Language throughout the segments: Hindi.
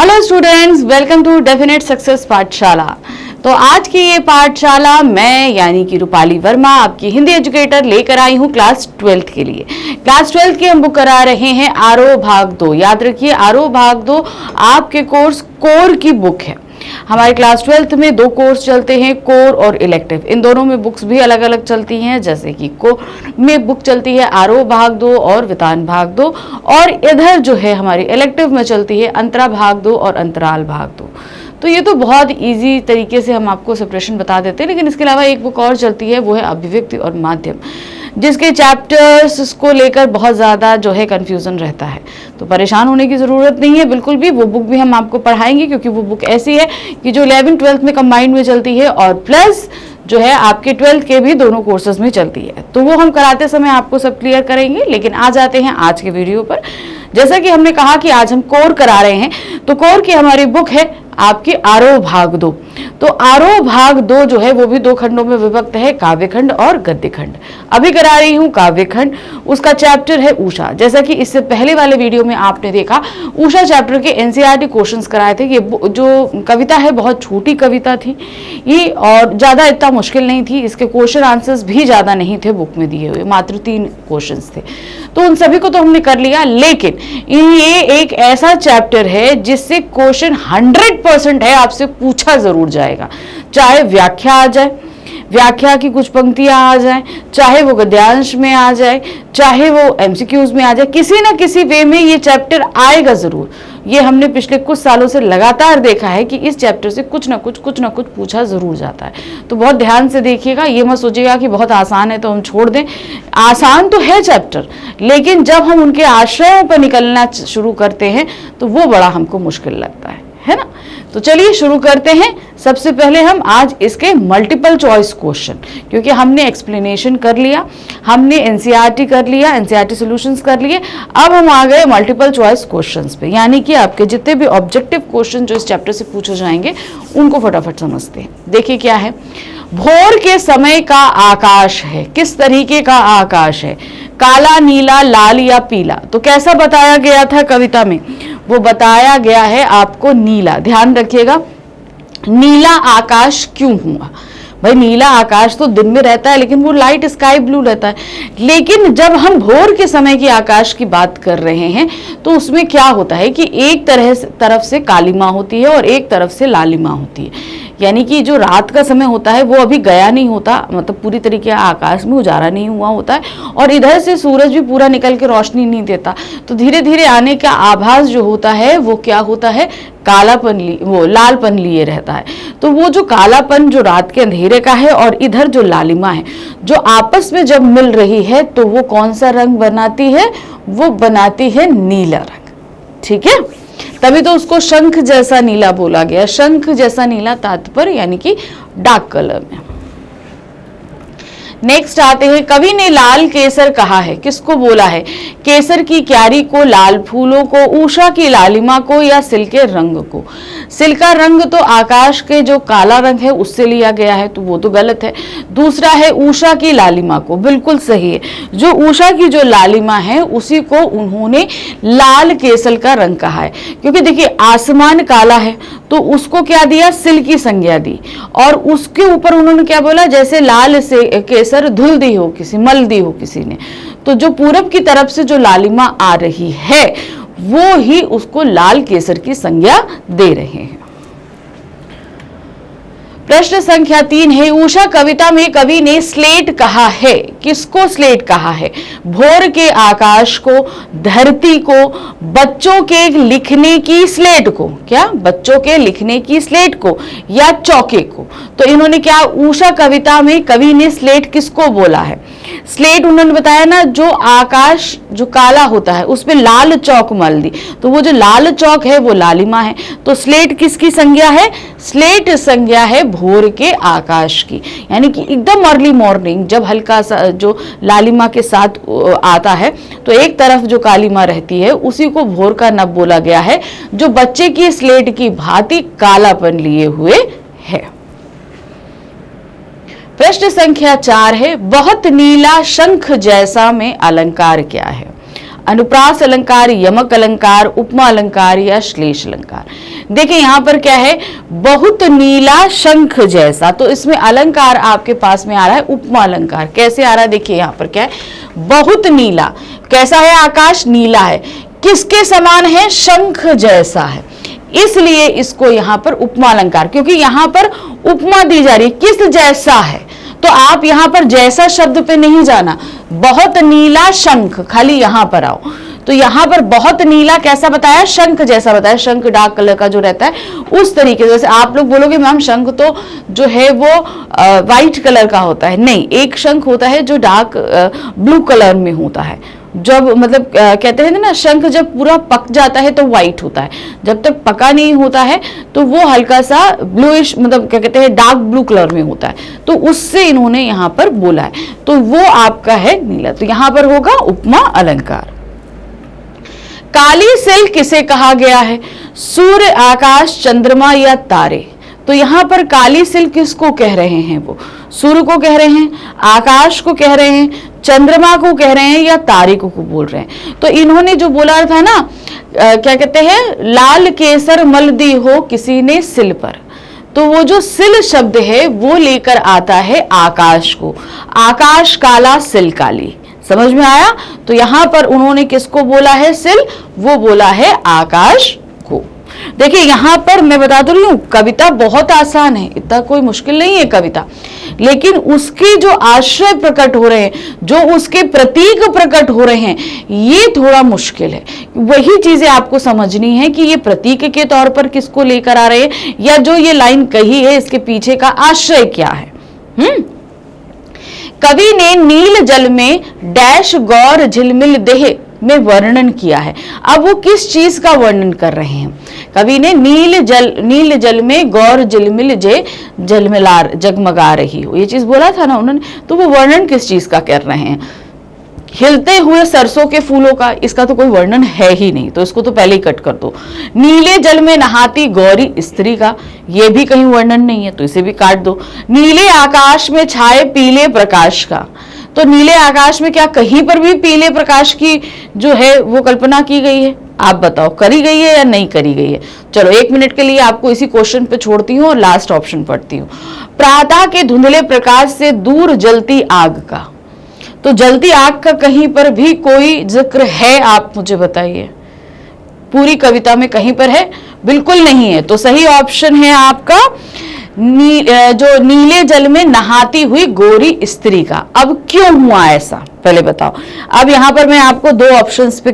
Hello students, welcome to definite success Pathshala. तो आज की ये पाठशाला मैं यानी कि रूपाली वर्मा आपकी हिंदी एजुकेटर लेकर आई हूँ क्लास 12th के लिए। क्लास 12th की हम बुक करा रहे हैं आरोह भाग 2। याद रखिए, आरोह भाग 2 आपके कोर्स कोर की बुक है। हमारे क्लास 12th में 2 कोर्स चलते हैं, कोर और इलेक्टिव। इन दोनों में बुक्स भी अलग अलग चलती हैं, जैसे कि कोर में बुक चलती है आरोह भाग 2 और वितान भाग 2, और इधर जो है हमारी इलेक्टिव में चलती है अंतरा भाग 2 और अंतराल भाग 2। तो ये तो बहुत इजी तरीके से हम आपको सेपरेशन बता देते हैं, लेकिन इसके अलावा एक बुक और चलती है, वो है अभिव्यक्ति और माध्यम, जिसके चैप्टर्स को लेकर बहुत ज़्यादा जो है कन्फ्यूज़न रहता है। तो परेशान होने की ज़रूरत नहीं है बिल्कुल भी, वो बुक भी हम आपको पढ़ाएंगे, क्योंकि वो बुक ऐसी है कि जो 11th 12th में कंबाइंड में चलती है और प्लस जो है आपके 12th के भी दोनों कोर्सेज में चलती है। तो वो हम कराते समय आपको सब क्लियर करेंगे। लेकिन आ जाते हैं आज के वीडियो पर। जैसा कि हमने कहा कि आज हम कोर करा रहे हैं, तो कोर की हमारी बुक है आपकी आरोह भाग 2। तो आरोह भाग 2 जो है वो भी 2 खंडों में विभक्त है, काव्य खंड और गद्य खंड। अभी करा रही हूँ काव्य खंड, उसका चैप्टर है ऊषा। जैसा कि इससे पहले वाले वीडियो में आपने देखा, ऊषा चैप्टर के एनसीईआरटी क्वेश्चंस कराए थे। ये जो कविता है बहुत छोटी कविता थी ये, और ज़्यादा इतना मुश्किल नहीं थी। इसके क्वेश्चन आंसर्स भी ज़्यादा नहीं थे बुक में दिए हुए, मात्र 3 क्वेश्चंस थे। तो उन सभी को तो हमने कर लिया, लेकिन ये एक ऐसा चैप्टर है जिससे क्वेश्चन 100% है आपसे पूछा जरूर जाएगा। चाहे व्याख्या आ जाए, व्याख्या की कुछ पंक्तियां आ जाए, चाहे वो गद्यांश में आ जाए, चाहे वो एमसीक्यूज में आ जाए, किसी ना किसी वे में ये चैप्टर आएगा जरूर। ये हमने पिछले कुछ सालों से लगातार देखा है कि इस चैप्टर से कुछ ना कुछ पूछा जरूर जाता है। तो बहुत ध्यान से देखिएगा, ये मत सोचिएगा कि बहुत आसान है तो हम छोड़ दें। आसान तो है चैप्टर, लेकिन जब हम उनके आश्रयों पर निकलना शुरू करते हैं तो वो बड़ा हमको मुश्किल लगता है ना। तो चलिए शुरू करते हैं। सबसे पहले हम आज इसके मल्टीपल चॉइस क्वेश्चन, क्योंकि हमने एक्सप्लेनेशन कर लिया, हमने एनसीईआरटी कर लिया, एनसीईआरटी सॉल्यूशंस कर लिए, अब हम आ गए मल्टीपल चॉइस क्वेश्चंस पे। यानी कि आपके जितने भी ऑब्जेक्टिव क्वेश्चन जो इस चैप्टर से पूछे जाएंगे उनको फटाफट समझते हैं। देखिए क्या है, भोर के समय का आकाश है, किस तरीके का आकाश है, काला, नीला, लाल या पीला। तो कैसा बताया गया था कविता में, वो बताया गया है आपको नीला। ध्यान रखिएगा, नीला आकाश क्यों हुआ भाई? नीला आकाश तो दिन में रहता है, लेकिन वो लाइट स्काई ब्लू रहता है। लेकिन जब हम भोर के समय की आकाश की बात कर रहे हैं तो उसमें क्या होता है कि एक तरफ से कालिमा होती है और एक तरफ से लालिमा होती है। यानी कि जो रात का समय होता है वो अभी गया नहीं होता, मतलब पूरी तरीके आकाश में उजाला नहीं हुआ होता है, और इधर से सूरज भी पूरा निकल के रोशनी नहीं देता। तो धीरे धीरे आने का आभास जो होता है वो क्या होता है, कालापन वो लालपन लिए रहता है। तो वो जो कालापन जो रात के अंधेरे का है और इधर जो लालिमा है, जो आपस में जब मिल रही है तो वो कौन सा रंग बनाती है, वो बनाती है नीला रंग। ठीक है, तभी तो उसको शंख जैसा नीला बोला गया। शंख जैसा नीला तात्पर्य यानी कि डार्क कलर में। नेक्स्ट आते हैं, कवि ने लाल केसर कहा है, किसको बोला है? केसर की क्यारी को, लाल फूलों को, उषा की लालिमा को या सिल के रंग को। सिल का रंग तो आकाश के जो काला रंग है उससे लिया गया है, तो वो तो गलत है। दूसरा है उषा की लालिमा को, बिल्कुल सही है। जो उषा की जो लालिमा है उसी को उन्होंने लाल केसर का रंग कहा है, क्योंकि देखिए आसमान काला है तो उसको क्या दिया, सिल की संज्ञा दी, और उसके ऊपर उन्होंने क्या बोला, जैसे लाल से केसर धुल दी हो किसी, मल दी हो किसी ने। तो जो पूरब की तरफ से जो लालिमा आ रही है वो ही उसको लाल केसर की संज्ञा दे रहे हैं। प्रश्न संख्या 3 है, उषा कविता में कवि ने स्लेट कहा है, किसको स्लेट कहा है? भोर के आकाश को, धरती को, बच्चों के लिखने की स्लेट को, क्या बच्चों के लिखने की स्लेट को, या चौके को। तो इन्होंने क्या, उषा कविता में कवि ने स्लेट किसको बोला है? स्लेट उन्होंने बताया ना, जो आकाश जो काला होता है उस पे लाल चौक मल दी, तो वो जो लाल चौक है वो लालिमा है। तो स्लेट किसकी संज्ञा है? स्लेट संज्ञा है भोर के आकाश की। यानी कि एकदम अर्ली मॉर्निंग जब हल्का सा जो लालिमा के साथ आता है तो एक तरफ जो कालिमा रहती है उसी को भोर का नभ बोला गया है, जो बच्चे की स्लेट की भांति कालापन लिए हुए है। प्रश्न संख्या 4 है, बहुत नीला शंख जैसा में अलंकार क्या है? अनुप्रास अलंकार, यमक अलंकार, उपमा अलंकार या श्लेष अलंकार। देखिए यहाँ पर क्या है, बहुत नीला शंख जैसा, तो इसमें अलंकार आपके पास में आ रहा है उपमा अलंकार। कैसे आ रहा है, देखिए यहाँ पर क्या है, बहुत नीला, कैसा है आकाश, नीला है, किसके समान है, शंख जैसा है, इसलिए इसको यहाँ पर उपमा अलंकार, क्योंकि यहाँ पर उपमा दी जा रही है, किस जैसा है, तो आप यहाँ पर जैसा शब्द पे नहीं जाना, बहुत नीला शंख, खाली यहाँ पर आओ, तो यहाँ पर बहुत नीला कैसा बताया, शंख जैसा बताया, शंख डार्क कलर का जो रहता है उस तरीके से। जैसे आप लोग बोलोगे मैम शंख तो जो है वो वाइट कलर का होता है, नहीं, एक शंख होता है जो डार्क ब्लू कलर में होता है, जब मतलब कहते हैं ना शंख जब पूरा पक जाता है तो व्हाइट होता है, जब तक पका नहीं होता है तो वो हल्का सा ब्लूइश, मतलब क्या कहते हैं डार्क ब्लू कलर में होता है, तो उससे इन्होंने यहाँ पर बोला है, तो वो आपका है नीला, तो यहाँ पर होगा उपमा अलंकार। काली सिल किसे कहा गया है, सूर्य, आकाश, चंद्रमा या तारे, तो यहाँ पर काली सिल किसको कह रहे हैं, वो सूर्य को कह रहे हैं, आकाश को कह रहे हैं, चंद्रमा को कह रहे हैं या तारे को बोल रहे हैं। तो इन्होंने जो बोला था ना क्या कहते हैं, लाल केसर मलदी हो किसी ने सिल पर, तो वो जो सिल शब्द है वो लेकर आता है आकाश को, आकाश काला सिल काली, समझ में आया। तो यहां पर उन्होंने किसको बोला है, सिल, वो बोला है आकाश को। देखिए यहां पर मैं बता दू रही हूं, कविता बहुत आसान है, इतना कोई मुश्किल नहीं है कविता, लेकिन उसके जो आश्रय प्रकट हो रहे हैं, जो उसके प्रतीक प्रकट हो रहे हैं, ये थोड़ा मुश्किल है। वही चीजें आपको समझनी है कि ये प्रतीक के तौर पर किसको लेकर आ रहे हैं, या जो ये लाइन कही है इसके पीछे का आश्रय क्या है। कवि ने नील जल में डैश गौर झिलमिल देह में वर्णन किया है। अब वो किस चीज का वर्णन कर रहे हैं, कवि ने नील जल में गौर झिलमिल जे झिलमिला जगमगा रही हो, ये चीज बोला था ना उन्होंने, तो वो वर्णन किस चीज का कर रहे हैं, खिलते हुए सरसों के फूलों का, इसका तो कोई वर्णन है ही नहीं, तो इसको तो पहले ही कट कर दो। नीले जल में नहाती गौरी स्त्री का, ये भी कहीं वर्णन नहीं है, तो इसे भी काट दो। नीले आकाश में छाए पीले प्रकाश का, तो नीले आकाश में क्या कहीं पर भी पीले प्रकाश की जो है वो कल्पना की गई है, आप बताओ करी गई है या नहीं करी गई है। चलो 1 मिनट के लिए आपको इसी क्वेश्चन पे छोड़ती हूँ और लास्ट ऑप्शन पढ़ती हूँ। प्रातः के धुंधले प्रकाश से दूर जलती आग का, तो जलती आग का कहीं पर भी कोई जिक्र है, आप मुझे बताइए, पूरी कविता में कहीं पर है, बिल्कुल नहीं है, तो सही ऑप्शन है आपका जो नीले जल में नहाती हुई गोरी स्त्री का। अब क्यों हुआ ऐसा पहले बताओ। अब यहां पर मैं आपको 2 ऑप्शंस पे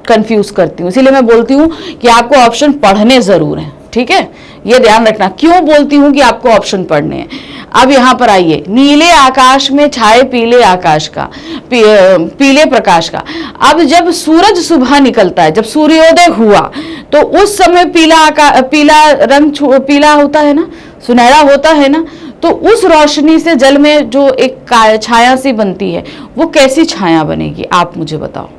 कंफ्यूज करती हूँ, इसीलिए मैं बोलती हूँ कि आपको ऑप्शन पढ़ने जरूर हैं, ठीक है, ये ध्यान रखना। क्यों बोलती हूँ कि आपको ऑप्शन पढ़ने हैं। अब यहां पर आइए, नीले आकाश में छाए पीले आकाश का, पीले प्रकाश का। अब जब सूरज सुबह निकलता है, जब सूर्योदय हुआ, तो उस समय पीला रंग पीला होता है ना, सुनहरा होता है ना, तो उस रोशनी से जल में जो एक छाया सी बनती है, वो कैसी छाया बनेगी आप मुझे बताओ।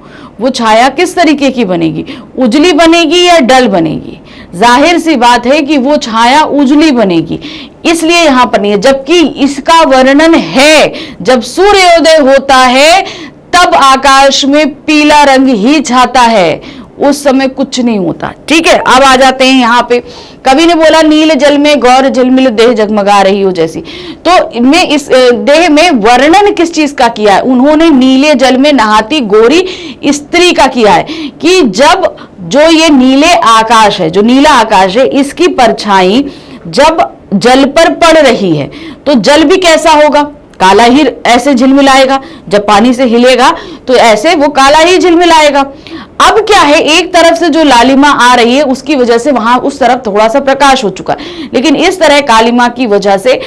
वो छाया किस तरीके की बनेगी, उजली बनेगी या डल बनेगी। जाहिर सी बात है कि वो छाया उजली बनेगी, इसलिए यहां पर नहीं है। जबकि इसका वर्णन है, जब सूर्योदय होता है तब आकाश में पीला रंग ही छाता है, उस समय कुछ नहीं होता। ठीक है, अब आ जाते हैं यहाँ पे। कवि ने बोला नील जल में गौर झिलमिल देह जगमगा रही हो जैसी, तो मैं इस देह में वर्णन किस चीज का किया है, उन्होंने नीले जल में नहाती गोरी स्त्री का किया है कि जब जो ये नीले आकाश है, जो नीला आकाश है, इसकी परछाई जब जल पर पड़ रही है तो जल भी कैसा होगा, काला ही ऐसे झिलमिलाएगा। जब पानी से हिलेगा तो ऐसे वो काला ही झिलमिलाएगा। अब क्या है, एक तरफ से जो लालिमा आ रही है उसकी वजह से वहां उस तरफ थोड़ा सा प्रकाश हो चुका है, लेकिन इस तरह कालिमा की वजह से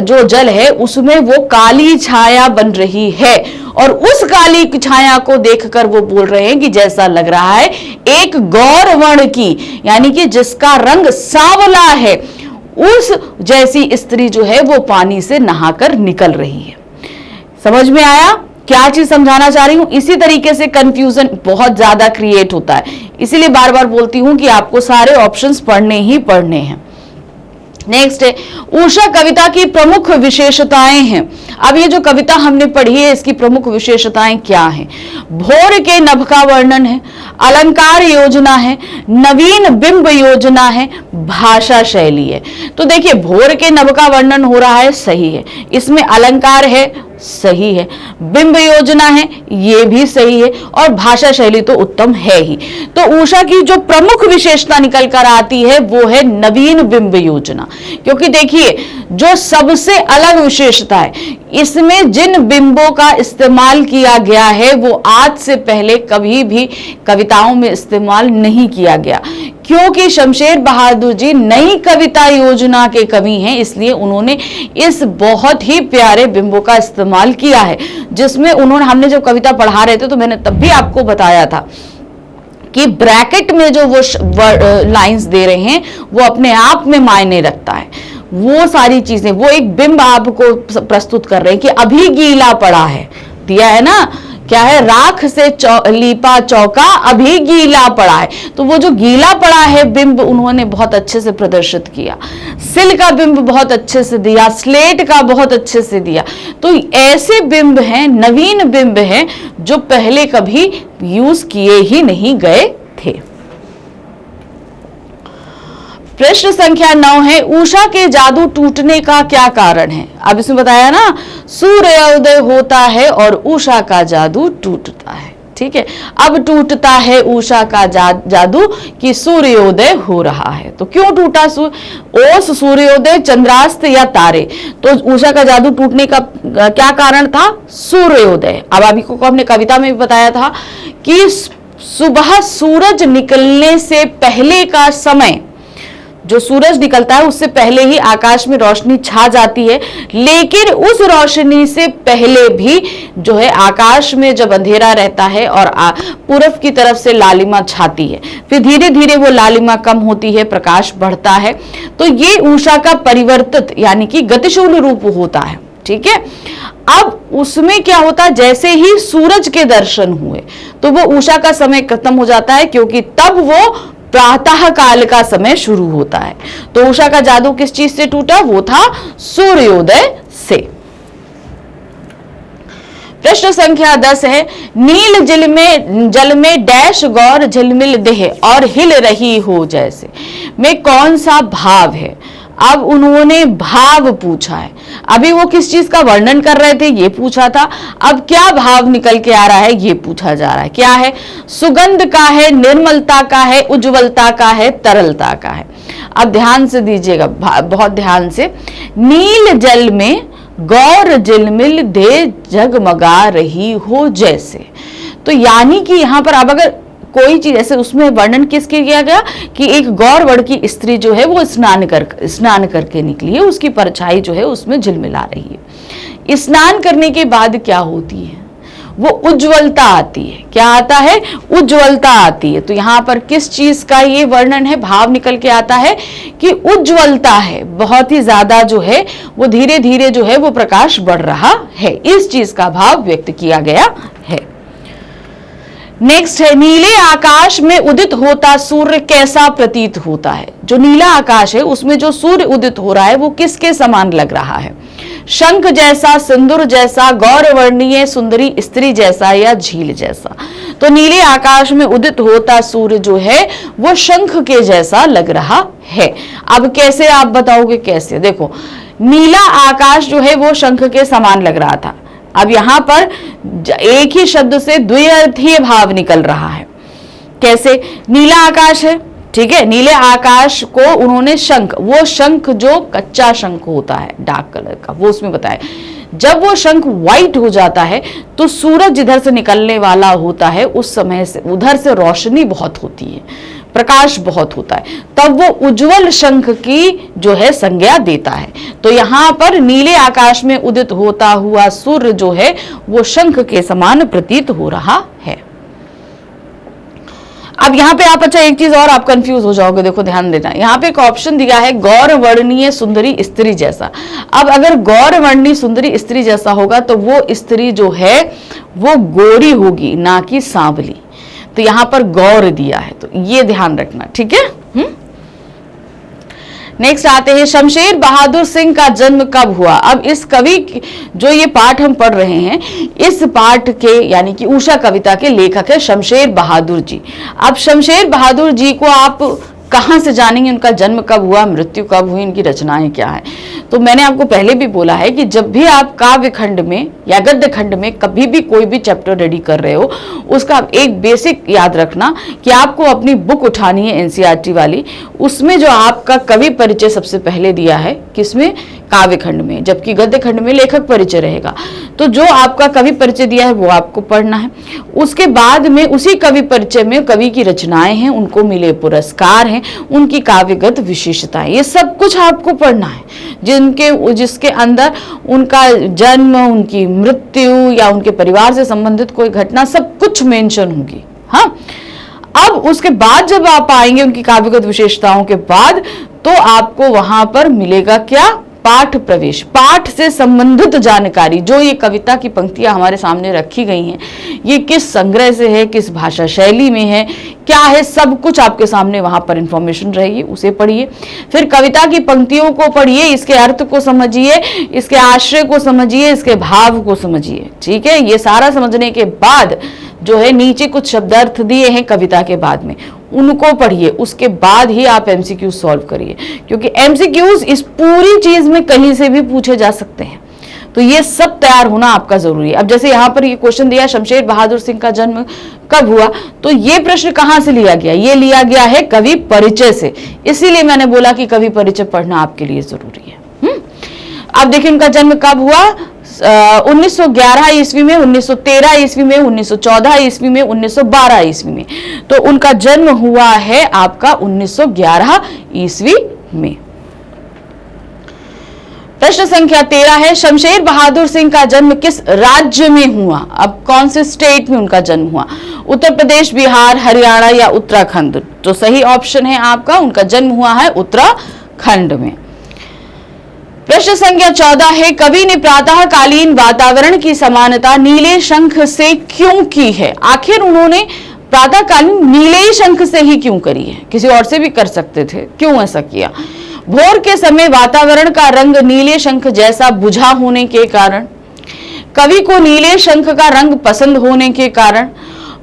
जो जल है उसमें वो काली छाया बन रही है, और उस काली छाया को देखकर वो बोल रहे हैं कि जैसा लग रहा है एक गौर वर्ण की, यानी कि जिसका रंग सांवला है, उस जैसी स्त्री जो है वो पानी से नहाकर निकल रही है। समझ में आया क्या चीज समझाना चाह रही हूं। इसी तरीके से कंफ्यूजन बहुत ज्यादा क्रिएट होता है, इसीलिए बार बार बोलती हूं कि आपको सारे ऑप्शंस पढ़ने ही पढ़ने हैं। नेक्स्ट है उषा कविता की प्रमुख विशेषताएं हैं। अब ये जो कविता हमने पढ़ी है इसकी प्रमुख विशेषताएं क्या हैं? भोर के नभ का वर्णन है, अलंकार योजना है, नवीन बिंब योजना है, भाषा शैली है। तो देखिए भोर के नभ का वर्णन हो रहा है, सही है, इसमें अलंकार है, सही है, बिंब योजना है, ये भी सही है, और भाषा शैली तो उत्तम है ही। तो उषा की जो प्रमुख विशेषता निकल कर आती है वो है नवीन बिंब योजना, क्योंकि देखिए जो सबसे अलग विशेषता है, इसमें जिन बिंबों का इस्तेमाल किया गया है वो आज से पहले कभी भी कविताओं में इस्तेमाल नहीं किया गया, क्योंकि शमशेर बहादुर जी नई कविता योजना के कवि हैं, इसलिए उन्होंने इस बहुत ही प्यारे बिंबों का इस्तेमाल किया है, जिसमें उन्होंने, हमने जब कविता पढ़ा रहे थे तो मैंने तब भी आपको बताया था कि ब्रैकेट में जो वो लाइंस दे रहे हैं वो अपने आप में मायने रखता है। वो सारी चीजें, वो एक बिंब आपको प्रस्तुत कर रहे हैं कि अभी गीला पड़ा है, दिया है ना, क्या है, राख से लीपा चौका अभी गीला पड़ा है। तो वो जो गीला पड़ा है बिंब उन्होंने बहुत अच्छे से प्रदर्शित किया, सिल का बिंब बहुत अच्छे से दिया, स्लेट का बहुत अच्छे से दिया। तो ऐसे बिंब हैं, नवीन बिंब हैं, जो पहले कभी यूज किए ही नहीं गए थे। प्रश्न संख्या 9 है उषा के जादू टूटने का क्या कारण है? अब इसमें बताया ना, सूर्योदय होता है और उषा का जादू टूटता है। ठीक है, अब टूटता है उषा का जादू कि सूर्योदय हो रहा है। तो क्यों टूटा? ओस, सूर्योदय, चंद्रास्त या तारे? तो उषा का जादू टूटने का क्या कारण था? सूर्योदय। अब अभी को हमने कविता में भी बताया था कि सुबह सूरज निकलने से पहले का समय, जो सूरज निकलता है उससे पहले ही आकाश में रोशनी छा जाती है, लेकिन उस रोशनी से पहले भी जो है आकाश में जब अंधेरा रहता है और पूरब की तरफ से लालिमा छाती है, फिर धीरे धीरे वो लालिमा कम होती है, प्रकाश बढ़ता है। तो ये उषा का परिवर्तित यानी कि गतिशील रूप होता है। ठीक है, अब उसमें क्या होता, जैसे ही सूरज के दर्शन हुए तो वो उषा का समय खत्म हो जाता है, क्योंकि तब वो प्रातः काल का समय शुरू होता है। तो उषा का जादू किस चीज से टूटा? वो था सूर्योदय से। प्रश्न संख्या 10 है नील जल में डैश गौर झिलमिल देह और हिल रही हो जैसे में कौन सा भाव है? अब उन्होंने भाव पूछा है, अभी वो किस चीज का वर्णन कर रहे थे ये पूछा था, अब क्या भाव निकल के आ रहा है ये पूछा जा रहा है। क्या है? सुगंध का है, निर्मलता का है, उज्ज्वलता का है, तरलता का है। अब ध्यान से दीजिएगा, बहुत ध्यान से। नील जल में गौर झिलमिल दे जगमगा रही हो जैसे, तो यानी कि यहां पर अब अगर कोई चीज ऐसे, उसमें वर्णन किसके किया गया कि एक गौर वर्ण की स्त्री जो है वो स्नान करके निकली है, उसकी परछाई जो है उसमें झिलमिला रही है। स्नान करने के बाद क्या होती है? वो उज्ज्वलता आती है। क्या आता है? उज्ज्वलता आती है। तो यहाँ पर किस चीज का ये वर्णन है, भाव निकल के आता है कि उज्ज्वलता है, बहुत ही ज्यादा जो है वो धीरे धीरे जो है वो प्रकाश बढ़ रहा है, इस चीज का भाव व्यक्त किया गया है। नेक्स्ट है नीले आकाश में उदित होता सूर्य कैसा प्रतीत होता है? जो नीला आकाश है उसमें जो सूर्य उदित हो रहा है वो किसके समान लग रहा है? शंख जैसा, सिंदूर जैसा, गौरवर्णीय सुंदरी स्त्री जैसा या झील जैसा? तो नीले आकाश में उदित होता सूर्य जो है वो शंख के जैसा लग रहा है। अब कैसे आप बताओगे कैसे? देखो, नीला आकाश जो है वो शंख के समान लग रहा था, अब यहां पर एक ही शब्द से द्विअर्थीय भाव निकल रहा है। कैसे? नीला आकाश है, ठीक है, नीले आकाश को उन्होंने शंख, वो शंख जो कच्चा शंख होता है डार्क कलर का, वो उसमें बताया, जब वो शंख व्हाइट हो जाता है तो सूरज जिधर से निकलने वाला होता है उस समय से उधर से रोशनी बहुत होती है, प्रकाश बहुत होता है, तब वो उज्जवल शंख की जो है संज्ञा देता है। तो यहाँ पर नीले आकाश में उदित होता हुआ सूर्य जो है वो शंख के समान प्रतीत हो रहा है। अब यहाँ पे आप, अच्छा एक चीज और आप कंफ्यूज हो जाओगे, देखो ध्यान देना, यहाँ पे एक ऑप्शन दिया है गौर वर्णीय सुंदरी स्त्री जैसा। अब अगर गौर वर्णीय सुंदरी स्त्री जैसा होगा तो वो स्त्री जो है वो गोरी होगी, ना कि सांवली। तो यहाँ पर गौर दिया है, तो ये ध्यान रखना, ठीक है। नेक्स्ट आते हैं, शमशेर बहादुर सिंह का जन्म कब हुआ। अब इस कवि जो ये पाठ हम पढ़ रहे हैं, इस पाठ के यानी कि उषा कविता के लेखक है शमशेर बहादुर जी। अब शमशेर बहादुर जी को आप कहां से जानेंगे, उनका जन्म कब हुआ, मृत्यु कब हुई, इनकी रचनाएं क्या है। तो मैंने आपको पहले भी बोला है कि जब भी आप काव्य खंड में या गद्य खंड में कभी भी कोई भी चैप्टर रेडी कर रहे हो, उसका एक बेसिक याद रखना कि आपको अपनी बुक उठानी है एनसीईआरटी वाली, उसमें जो आपका कवि परिचय सबसे पहले दिया है, किसमें, काव्य खंड में, जबकि गद्य खंड में लेखक परिचय रहेगा। तो जो आपका कवि परिचय दिया है वो आपको पढ़ना है। उसके बाद में उसी कवि परिचय में कवि की रचनाएं हैं, उनको मिले पुरस्कार हैं, उनकी काव्यगत विशेषताएं, ये सब कुछ आपको पढ़ना है, जिसके अंदर उनका जन्म, उनकी मृत्यु या उनके परिवार से संबंधित कोई घटना सब कुछ मेंशन होगी। हाँ, अब उसके बाद जब आप आएंगे उनकी काव्यगत विशेषताओं के बाद, तो आपको वहां पर मिलेगा क्या, पाठ प्रवेश, पाठ से संबंधित जानकारी। जो ये कविता की पंक्तियां हमारे सामने रखी गई हैं, ये किस संग्रह से है, किस भाषा शैली में है, क्या है, सब कुछ आपके सामने वहां पर इंफॉर्मेशन रहेगी, उसे पढ़िए। फिर कविता की पंक्तियों को पढ़िए, इसके अर्थ को समझिए, इसके आश्रय को समझिए, इसके भाव को समझिए। ठीक है, ये सारा समझने के बाद जो है नीचे कुछ शब्दार्थ दिए हैं कविता के बाद में, उनको पढ़िए। उसके बाद ही आप एमसीक्यू सॉल्व करिए, क्योंकि एमसीक्यूज इस पूरी चीज में कहीं से भी पूछे जा सकते हैं। तो ये सब तैयार होना आपका जरूरी है। अब जैसे यहाँ पर ये क्वेश्चन दिया, शमशेर बहादुर सिंह का जन्म कब हुआ, तो ये प्रश्न कहां से लिया गया, ये लिया गया है कवि परिचय से। इसीलिए मैंने बोला कि कवि परिचय पढ़ना आपके लिए जरूरी है। अब देखिए उनका जन्म कब हुआ, 1911 ईस्वी में, 1913 ईस्वी में, 1914 ईस्वी में, 1912 ईस्वी में। तो उनका जन्म हुआ है आपका 1911 ईस्वी में। प्रश्न संख्या 13 है, शमशेर बहादुर सिंह का जन्म किस राज्य में हुआ। अब कौन से स्टेट में उनका जन्म हुआ, उत्तर प्रदेश, बिहार, हरियाणा या उत्तराखंड। तो सही ऑप्शन है आपका, उनका जन्म हुआ है उत्तराखंड में। प्रश्न संख्या 14 है, कवि ने प्रातःकालीन वातावरण की समानता नीले शंख से क्यों की है। आखिर उन्होंने प्रातःकालीन नीले शंख से ही क्यों करी है, किसी और से भी कर सकते थे, क्यों ऐसा किया। भोर के समय वातावरण का रंग नीले शंख जैसा बुझा होने के कारण, कवि को नीले शंख का रंग पसंद होने के कारण,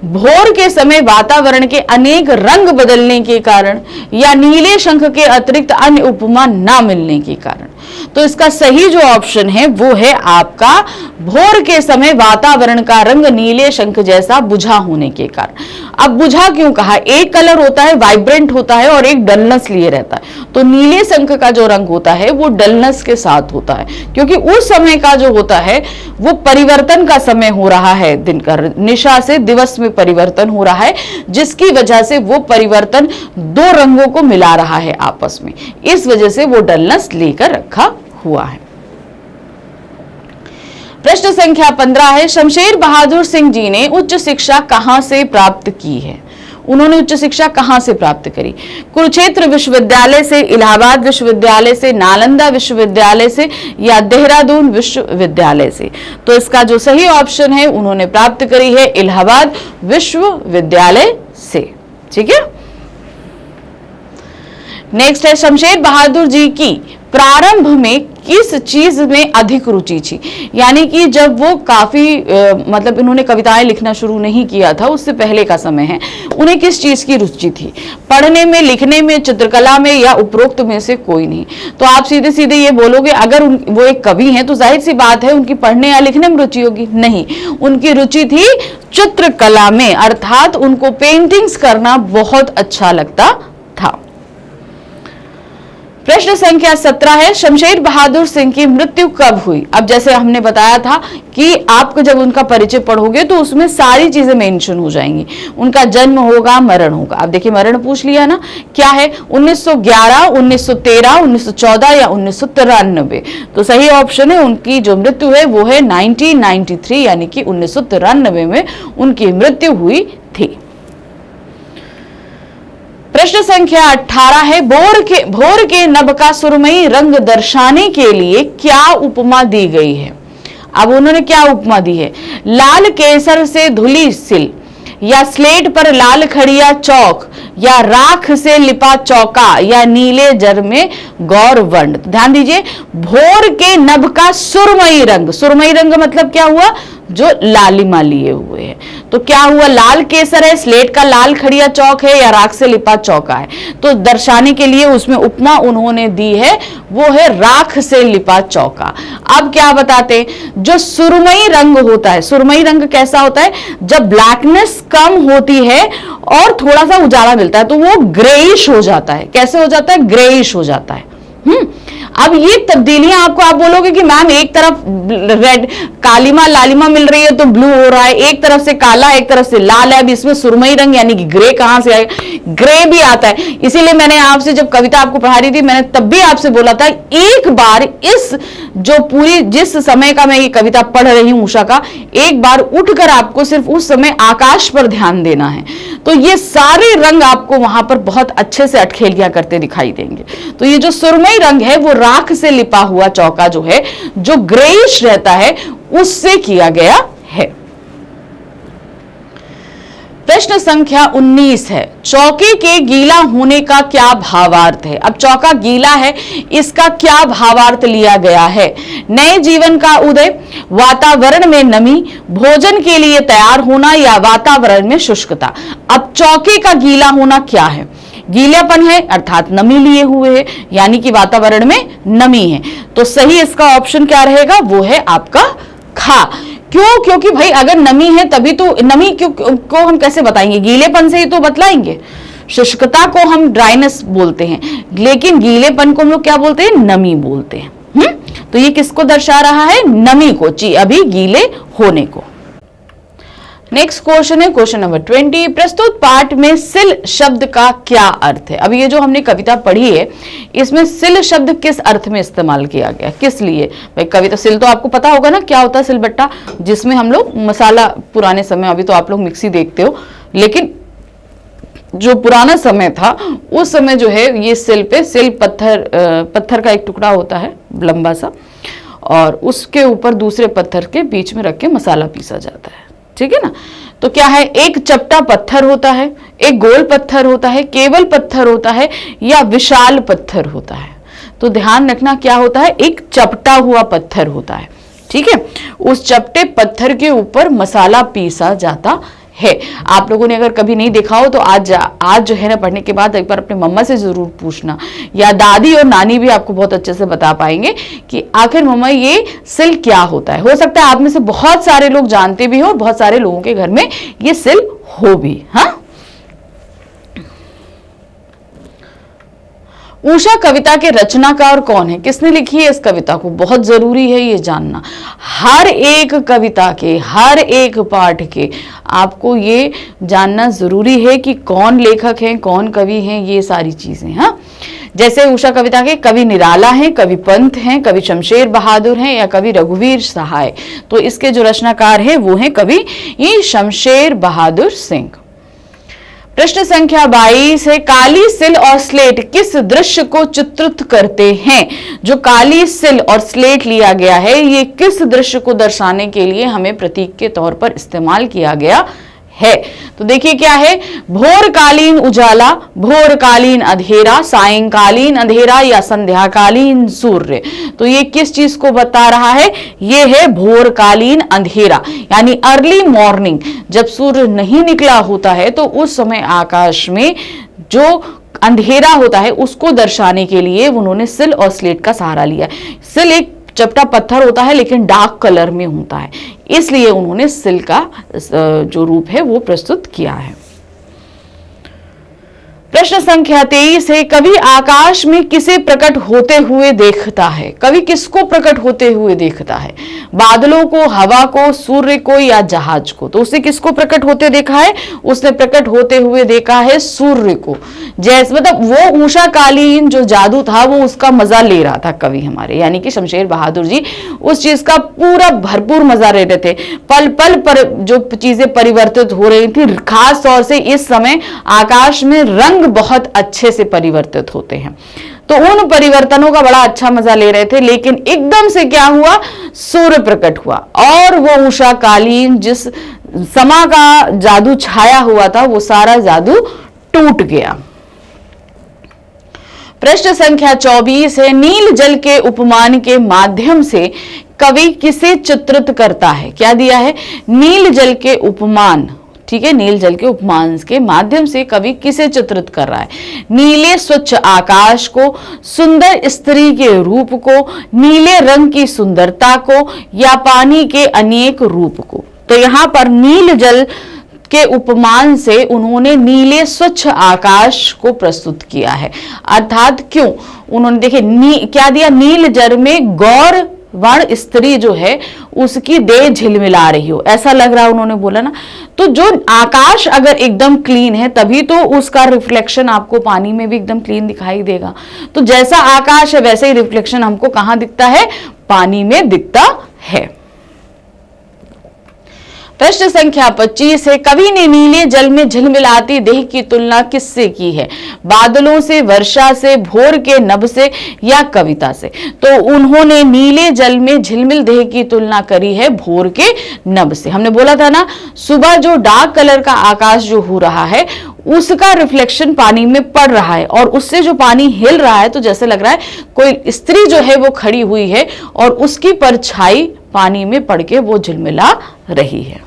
भोर के समय वातावरण के अनेक रंग बदलने के कारण, या नीले शंख के अतिरिक्त अन्य उपमा ना मिलने के कारण। तो इसका सही जो ऑप्शन है वो है आपका भोर के समय वातावरण का रंग नीले शंख जैसा बुझा होने के कारण। अब बुझा क्यों कहा, एक कलर होता है वाइब्रेंट होता है और एक डलनेस लिए रहता है। तो नीले शंख का जो रंग होता है वो डलनेस के साथ होता है, क्योंकि उस समय का जो होता है वो परिवर्तन का समय हो रहा है, दिन का निशा से दिवस में परिवर्तन हो रहा है, जिसकी वजह से वो परिवर्तन दो रंगों को मिला रहा है आपस में, इस वजह से वो डलनेस लेकर रखा हुआ है। प्रश्न संख्या 15 है, शमशेर बहादुर सिंह जी ने उच्च शिक्षा कहां से प्राप्त की है। उन्होंने उच्च शिक्षा कहां से प्राप्त करी, कुरुक्षेत्र विश्वविद्यालय से, इलाहाबाद विश्वविद्यालय से, नालंदा विश्वविद्यालय से या देहरादून विश्वविद्यालय से। तो इसका जो सही ऑप्शन है, उन्होंने प्राप्त करी है इलाहाबाद विश्वविद्यालय से। ठीक है, नेक्स्ट है, शमशेर बहादुर जी की प्रारंभ में किस चीज में अधिक रुचि थी। यानी कि जब वो काफी मतलब इन्होंने कविताएं लिखना शुरू नहीं किया था, उससे पहले का समय है, उन्हें किस चीज की रुचि थी, पढ़ने में, लिखने में, चित्रकला में या उपरोक्त में से कोई नहीं। तो आप सीधे सीधे ये बोलोगे अगर वो एक कवि हैं तो जाहिर सी बात है उनकी पढ़ने या लिखने में रुचि होगी। नहीं, उनकी रुचि थी चित्रकला में, अर्थात उनको पेंटिंग्स करना बहुत अच्छा लगता था। प्रश्न संख्या 17 है, शमशेर बहादुर सिंह की मृत्यु कब हुई। अब जैसे हमने बताया था कि आपको जब उनका परिचय पढ़ोगे तो उसमें सारी चीजें मेंशन हो जाएंगी, उनका जन्म होगा, मरण होगा। अब देखिए मरण पूछ लिया ना, क्या है 1911, 1913, 1914 या 1993। तो सही ऑप्शन है, उनकी जो मृत्यु है वो है 1993 यानी कि 1993 में उनकी मृत्यु हुई थी। प्रश्न संख्या 18 है, भोर के नभ का सुरमई रंग दर्शाने के लिए क्या उपमा दी गई है। अब उन्होंने क्या उपमा दी है, लाल केसर से धुली सिल, या स्लेट पर लाल खड़िया चौक, या राख से लिपा चौका, या नीले जर में गौर वर्ण। तो ध्यान दीजिए, भोर के नभ का सुरमई रंग, सुरमई रंग मतलब क्या हुआ, जो लालिमा लिए हुए है। तो क्या हुआ, लाल केसर है, स्लेट का लाल खड़िया चौक है, या राख से लिपा चौका है। तो दर्शाने के लिए उसमें उपमा उन्होंने दी है, वो है राख से लिपा चौका। अब क्या बताते, जो सुरमई रंग होता है, सुरमई रंग कैसा होता है, जब ब्लैकनेस कम होती है और थोड़ा सा उजाला मिलता है तो वो ग्रेइश हो जाता है। कैसे हो जाता है, ग्रेइश हो जाता है। अब ये तब्दीलियां आपको, आप बोलोगे कि मैम एक तरफ रेड कालीमा लालिमा मिल रही है तो ब्लू हो रहा है, एक तरफ से काला एक तरफ से लाल है, अब इसमें सुरमई रंग यानी कि ग्रे कहां से आएगा, ग्रे भी आता है। इसीलिए मैंने आपसे जब कविता आपको पढ़ा रही थी, मैंने तब भी आपसे बोला था एक बार इस जो पूरी जिस समय का मैं ये कविता पढ़ रही हूं उषा का, एक बार उठकर आपको सिर्फ उस समय आकाश पर ध्यान देना है, तो ये सारे रंग आपको वहां पर बहुत अच्छे से अटखेलियां करते दिखाई देंगे। तो ये जो सुरमई रंग है वो राख से लिपा हुआ चौका जो है, जो ग्रेइश रहता है, उससे किया गया है। प्रश्न संख्या 19 है, चौके के गीला होने का क्या भावार्थ है। अब चौका गीला है, इसका क्या भावार्थ लिया गया है। नए जीवन का उदय, वातावरण में नमी, भोजन के लिए तैयार होना, या वातावरण में शुष्कता। अब चौके का गीला होना क्या है, गीलापन है अर्थात नमी लिए हुए है, यानी कि वातावरण में नमी है। तो सही इसका ऑप्शन क्या रहेगा, वो है आपका खा। क्यों, क्योंकि भाई अगर नमी है तभी तो, नमी को हम कैसे बताएंगे, गीलेपन से ही तो बतलाएंगे। शुष्कता को हम ड्राइनेस बोलते हैं, लेकिन गीलेपन को हम लोग क्या बोलते हैं, नमी बोलते हैं। तो ये किसको दर्शा रहा है, नमी को, अभी गीले होने को। नेक्स्ट क्वेश्चन है क्वेश्चन नंबर 20, प्रस्तुत पाठ में सिल शब्द का क्या अर्थ है। अब ये जो हमने कविता पढ़ी है, इसमें सिल शब्द किस अर्थ में इस्तेमाल किया गया, किस लिए। भाई कविता, सिल तो आपको पता होगा ना क्या होता है, सिलबट्टा, जिसमें हम लोग मसाला, पुराने समय, अभी तो आप लोग मिक्सी देखते हो, लेकिन जो पुराना समय था उस समय जो है ये सिल पे, सिल पत्थर का एक टुकड़ा होता है लंबा सा, और उसके ऊपर दूसरे पत्थर के बीच में रख के मसाला पीसा जाता है, ठीक है ना। तो क्या है, एक चपटा पत्थर होता है, एक गोल पत्थर होता है, केवल पत्थर होता है, या विशाल पत्थर होता है। तो ध्यान रखना क्या होता है, एक चपटा हुआ पत्थर होता है, ठीक है। उस चपटे पत्थर के ऊपर मसाला पीसा जाता है। आप लोगों ने अगर कभी नहीं देखा हो तो आज जो है ना, पढ़ने के बाद एक बार अपने मम्मा से जरूर पूछना, या दादी और नानी भी आपको बहुत अच्छे से बता पाएंगे कि आखिर मम्मा ये सिल क्या होता है। हो सकता है आप में से बहुत सारे लोग जानते भी हो, बहुत सारे लोगों के घर में ये सिल हो भी। हाँ, उषा कविता के रचनाकार कौन है, किसने लिखी है इस कविता को, बहुत जरूरी है ये जानना। हर एक कविता के, हर एक पाठ के आपको ये जानना जरूरी है कि कौन लेखक हैं, कौन कवि हैं, ये सारी चीजें। हाँ, जैसे उषा कविता के कवि निराला हैं, कवि पंत हैं, कवि शमशेर बहादुर हैं, या कवि रघुवीर सहाय। तो इसके जो रचनाकार हैं वो हैं कवि शमशेर बहादुर सिंह। प्रश्न संख्या 22 है, काली सिल और स्लेट किस दृश्य को चित्रित करते हैं। जो काली सिल और स्लेट लिया गया है, ये किस दृश्य को दर्शाने के लिए हमें प्रतीक के तौर पर इस्तेमाल किया गया है। तो देखिए क्या है, भोरकालीन उजाला, भोरकालीन अंधेरा, सायंकालीन अंधेरा, या संध्याकालीन सूर्य। तो ये किस चीज को बता रहा है, ये है भोरकालीन अंधेरा, यानी अर्ली मॉर्निंग, जब सूर्य नहीं निकला होता है तो उस समय आकाश में जो अंधेरा होता है उसको दर्शाने के लिए उन्होंने सिल और स्लेट का सहारा लिया। सिल एक चपटा पत्थर होता है लेकिन डार्क कलर में होता है, इसलिए उन्होंने सिल का जो रूप है वो प्रस्तुत किया है। प्रश्न संख्या 23 है, कवि आकाश में किसे प्रकट होते हुए देखता है। कवि किसको प्रकट होते हुए देखता है, बादलों को, हवा को, सूर्य को, या जहाज को। तो उसने किसको प्रकट होते देखा है, उसने प्रकट होते हुए देखा है सूर्य को। जैसे मतलब वो उषाकालीन जो जादू था वो उसका मजा ले रहा था कवि हमारे, यानी कि शमशेर बहादुर जी उस चीज का पूरा भरपूर मजा ले रहे थे। पल पल पर जो चीजें परिवर्तित हो रही थी, खास तौर से इस समय आकाश में रंग बहुत अच्छे से परिवर्तित होते हैं, तो उन परिवर्तनों का बड़ा अच्छा मजा ले रहे थे। लेकिन एकदम से क्या हुआ, सूर्य प्रकट हुआ, और वो उषाकालीन जिस समा का जादू छाया हुआ था वो सारा जादू टूट गया। प्रश्न संख्या 24 है, नील जल के उपमान के माध्यम से कवि किसे चित्रित करता है? क्या दिया है? नील जल के उपमान, ठीक है, नील जल के उपमान के माध्यम से कवि किसे चित्रित कर रहा है? नीले स्वच्छ आकाश को, सुंदर स्त्री के रूप को, नीले रंग की सुंदरता को, या पानी के अनेक रूप को। तो यहां पर नील जल के उपमान से उन्होंने नीले स्वच्छ आकाश को प्रस्तुत किया है। अर्थात क्यों उन्होंने, देखिए क्या दिया, नील जल में गौर वर्ण स्त्री जो है उसकी देह झिलमिला रही हो, ऐसा लग रहा है उन्होंने बोला ना। तो जो आकाश अगर एकदम क्लीन है तभी तो उसका रिफ्लेक्शन आपको पानी में भी एकदम क्लीन दिखाई देगा। तो जैसा आकाश है वैसे ही रिफ्लेक्शन हमको कहां दिखता है? पानी में दिखता है। प्रश्न संख्या 25 है, कवि ने नीले जल में झिलमिलाती देह की तुलना किससे की है? बादलों से, वर्षा से, भोर के नभ से, या कविता से? तो उन्होंने नीले जल में झिलमिल देह की तुलना करी है भोर के नभ से। हमने बोला था ना, सुबह जो डार्क कलर का आकाश जो हो रहा है उसका रिफ्लेक्शन पानी में पड़ रहा है और उससे जो पानी हिल रहा है तो जैसे लग रहा है कोई स्त्री जो है वो खड़ी हुई है और उसकी परछाई पानी में पड़ के वो झिलमिला रही है।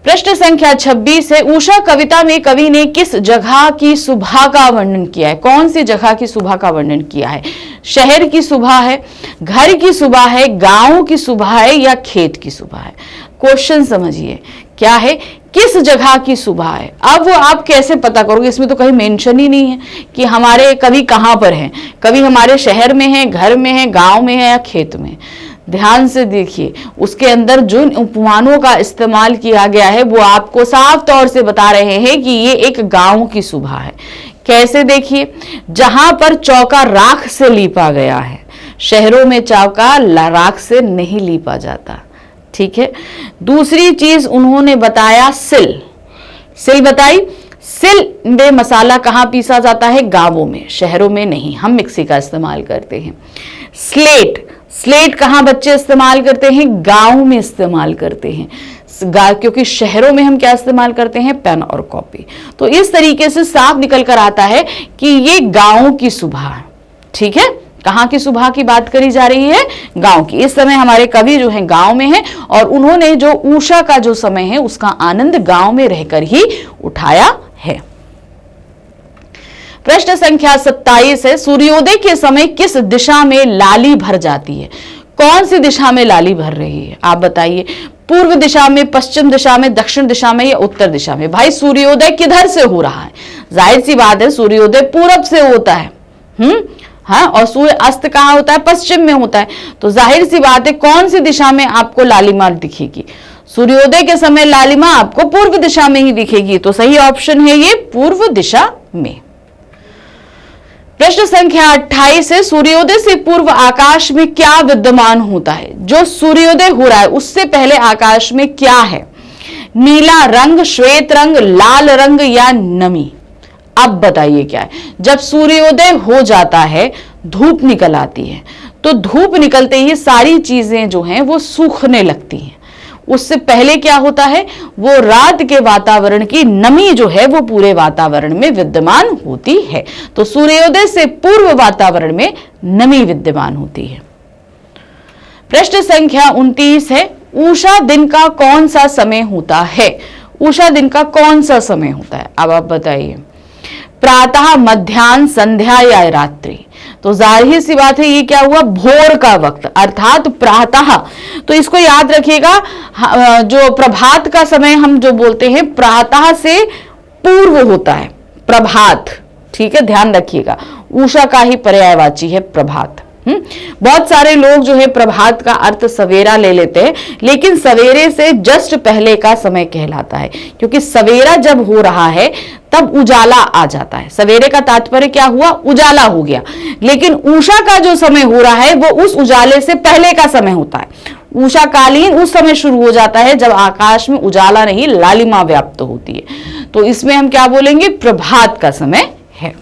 प्रश्न संख्या 26 है, उषा कविता में कवि ने किस जगह की सुबह का वर्णन किया है? कौन सी जगह की सुबह का वर्णन किया है? शहर की सुबह है, घर की सुबह है, गांव की सुबह है, या खेत की सुबह है? क्वेश्चन समझिए क्या है, किस जगह की सुबह है। अब वो आप कैसे पता करोगे? इसमें तो कहीं मेंशन ही नहीं है कि हमारे कवि कहां पर हैं। कवि हमारे शहर में है, घर में है, गांव में है, या खेत में। ध्यान से देखिए, उसके अंदर जिन उपमानों का इस्तेमाल किया गया है वो आपको साफ तौर से बता रहे हैं कि ये एक गांव की सुबह है। कैसे? देखिए, जहां पर चौका राख से लीपा गया है, शहरों में चौका राख से नहीं लीपा जाता, ठीक है। दूसरी चीज उन्होंने बताया सिल, सिल बताई, सिल में मसाला कहां पीसा जाता है? गांवों में, शहरों में नहीं, हम मिक्सी का इस्तेमाल करते हैं। स्लेट, स्लेट कहां बच्चे इस्तेमाल करते हैं? गांव में इस्तेमाल करते हैं, क्योंकि शहरों में हम क्या इस्तेमाल करते हैं? पेन और कॉपी। तो इस तरीके से साफ निकल कर आता है कि ये गांव की सुबह, ठीक है। कहां की सुबह की बात करी जा रही है? गांव की। इस समय हमारे कवि जो हैं गांव में हैं और उन्होंने जो उषा का जो समय है उसका आनंद गांव में रहकर ही उठाया है। प्रश्न संख्या 27 है, सूर्योदय के समय किस दिशा में लाली भर जाती है? कौन सी दिशा में लाली भर रही है? आप बताइए। पूर्व दिशा में, पश्चिम दिशा में, दक्षिण दिशा में, या उत्तर दिशा में? भाई सूर्योदय किधर से हो रहा है? जाहिर सी बात है सूर्योदय पूरब से होता है, हाँ, और सूर्य अस्त कहाँ होता है? पश्चिम में होता है। तो जाहिर सी बात है कौन सी दिशा में आपको लालिमा दिखेगी? सूर्योदय के समय लालिमा आपको पूर्व दिशा में ही दिखेगी। तो सही ऑप्शन है ये पूर्व दिशा में। प्रश्न संख्या 28 है, सूर्योदय से पूर्व आकाश में क्या विद्यमान होता है? जो सूर्योदय हो रहा है उससे पहले आकाश में क्या है? नीला रंग, श्वेत रंग, लाल रंग, या नमी? अब बताइए क्या है? जब सूर्योदय हो जाता है धूप निकल आती है, तो धूप निकलते ही सारी चीजें जो हैं वो सूखने लगती हैं। उससे पहले क्या होता है? वो रात के वातावरण की नमी जो है वो पूरे वातावरण में विद्यमान होती है। तो सूर्योदय से पूर्व वातावरण में नमी विद्यमान होती है। प्रश्न संख्या 29 है, उषा दिन का कौन सा समय होता है? उषा दिन का कौन सा समय होता है? अब आप बताइए। प्रातः, मध्याह्न, संध्या, या रात्रि? तो जाहिर सी बात है ये क्या हुआ? भोर का वक्त, अर्थात प्रातः। तो इसको याद रखिएगा, जो प्रभात का समय हम जो बोलते हैं प्रातः से पूर्व होता है प्रभात, ठीक है, ध्यान रखिएगा। उषा का ही पर्यायवाची है प्रभात। बहुत सारे लोग जो है प्रभात का अर्थ सवेरा ले लेते हैं, लेकिन सवेरे से जस्ट पहले का समय कहलाता है, क्योंकि सवेरा जब हो रहा है तब उजाला आ जाता है। सवेरे का तात्पर्य क्या हुआ? उजाला हो गया। लेकिन उषा का जो समय हो रहा है वो उस उजाले से पहले का समय होता है। उषा कालीन उस समय शुरू हो जाता है जब आकाश में उजाला नहीं, लालिमा व्याप्त होती है। तो इसमें हम क्या बोलेंगे? प्रभात का समय है।